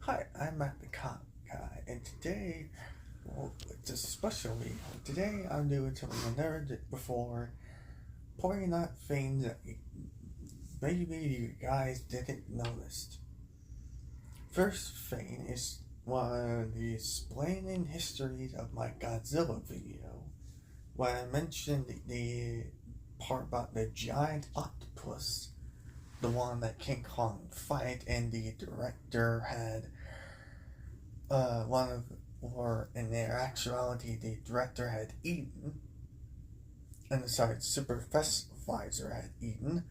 Hi, I'm Matt the Cop Guy, and today, well, it's a special video. Today, I'm doing something I never did before, pointing out things that maybe you guys didn't notice. First thing is one of the explaining histories of my Godzilla video, when I mentioned the part about the giant octopus, the one that King Kong fight, and the director had or in their actuality, the director had eaten, and the supervisor had eaten.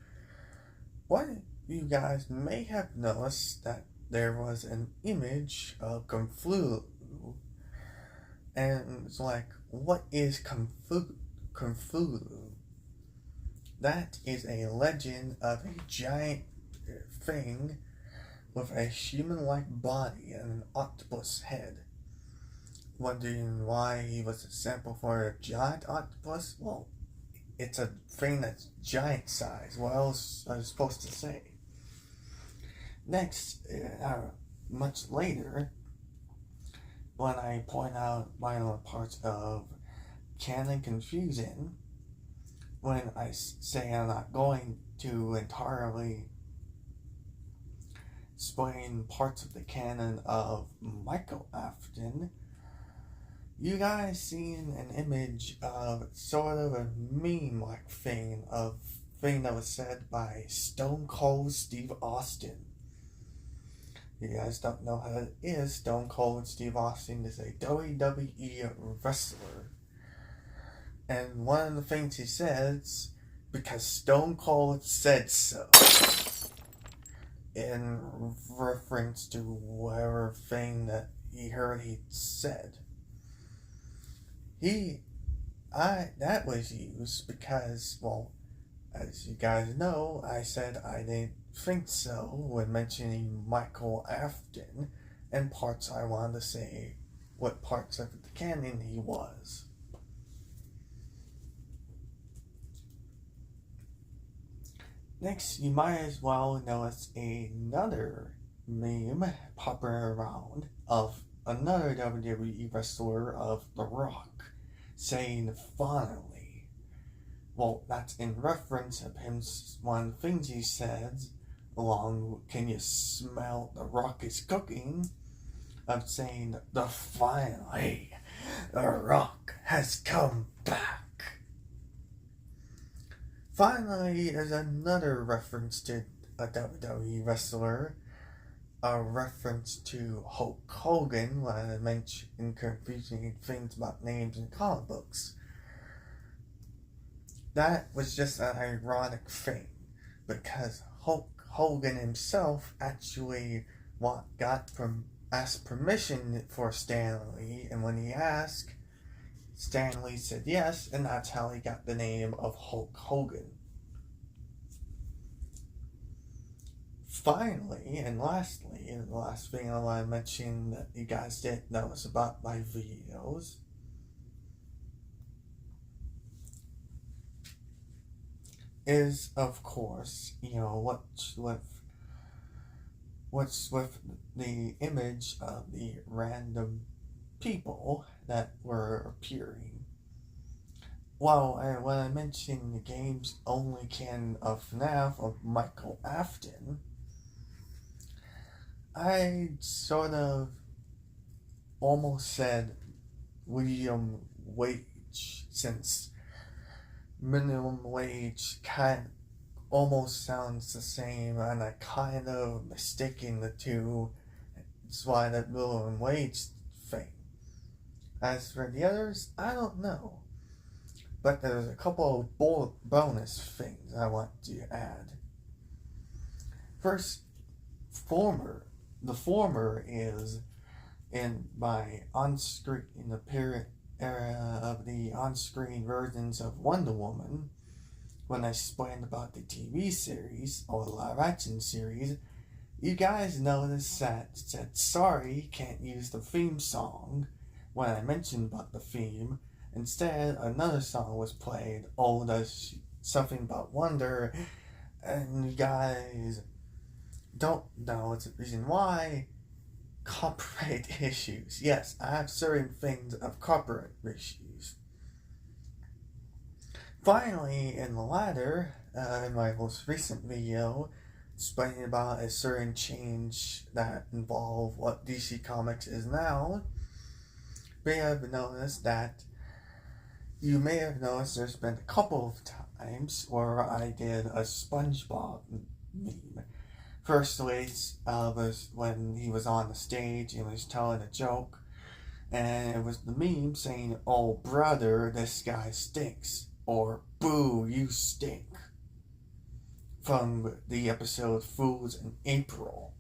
One you guys may have noticed that there was an image of Kung Fu, and it's like, what is Kung Fu? That is a legend of a giant thing with a human-like body and an octopus head. Wondering why he was a sample for a giant octopus? Well, it's a thing that's giant size. What else are you supposed to say? Next, much later, when I point out minor parts of canon confusion, when I say I'm not going to entirely explain parts of the canon of Michael Afton, you guys seen an image of sort of a meme-like thing that was said by Stone Cold Steve Austin. You guys don't know how it is. Stone Cold Steve Austin is a WWE wrestler. And one of the things he says, because Stone Cold said so, in reference to whatever thing that he heard he said. That was used because, well, as you guys know, I said I didn't think so when mentioning Michael Afton and parts I wanted to say what parts of the canon he was. Next, you might as well notice another meme popping around of another WWE wrestler of The Rock saying finally. Well, that's in reference of him, one of the things he says along "Can you smell The Rock is cooking?" of saying the finally The Rock has come back. Finally, there's another reference to a WWE wrestler, a reference to Hulk Hogan when I mentioned confusing things about names in comic books. That was just an ironic thing, because Hulk Hogan himself actually asked permission for Stan Lee, and when he asked, Stan Lee said yes, and that's how he got the name of Hulk Hogan. Finally, and lastly, the last thing I want to mention that you guys didn't notice about my videos is, of course, what's with the image of the random people that were appearing. Well, when I mentioned the game's only canon of FNAF of Michael Afton, I sort of almost said William Wage, since minimum wage kind of almost sounds the same, and I kind of mistaking the two. That's why that minimum wage thing. As for the others, I don't know. But there's a couple of bonus things I want to add. First, the former is in my on-screen appearance era of the on-screen versions of Wonder Woman, when I explained about the TV series or the live-action series. You guys noticed that said sorry, can't use the theme song when I mentioned about the theme. Instead, another song was played, "Oh, does something about wonder," and you guys don't know it's the reason why, copyright issues. Yes, I have certain things of copyright issues. Finally, in the latter, in my most recent video, explaining about a certain change that involved what DC Comics is now, you may have noticed there's been a couple of times where I did a SpongeBob meme. First was when he was on the stage and was telling a joke, and it was the meme saying, "Oh brother, this guy stinks," or "Boo, you stink," from the episode Fools in April.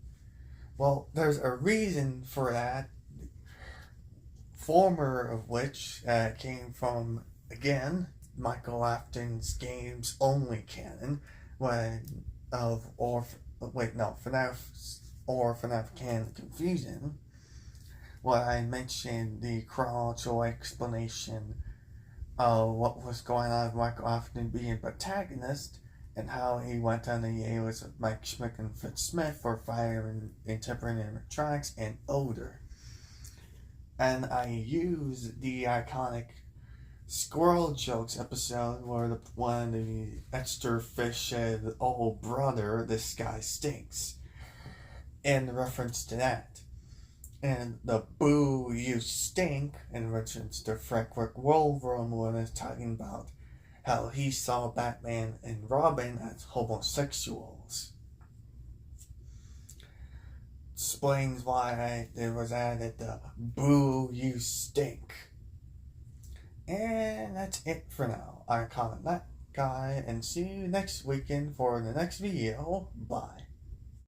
Well, there's a reason for that, former of which came from, again, Michael Afton's Games Only canon, FNAF Canon Confusion, when I mentioned the chronological explanation of what was going on with Michael Afton being protagonist, and how he went on the alias of Mike Schmidt and Fitz Smith for firing and tempering animatronics and odor. And I used the iconic Squirrel Jokes episode where one of the extra fish said, "Oh brother, this guy stinks," in reference to that. And the "Boo, you stink," in reference to Frederick Wolverine, when it's talking about how he saw Batman and Robin as homosexuals. Explains why there was added the "Boo, you stink." And that's it for now. I'm Comic That Guy, and see you next weekend for the next video. Bye.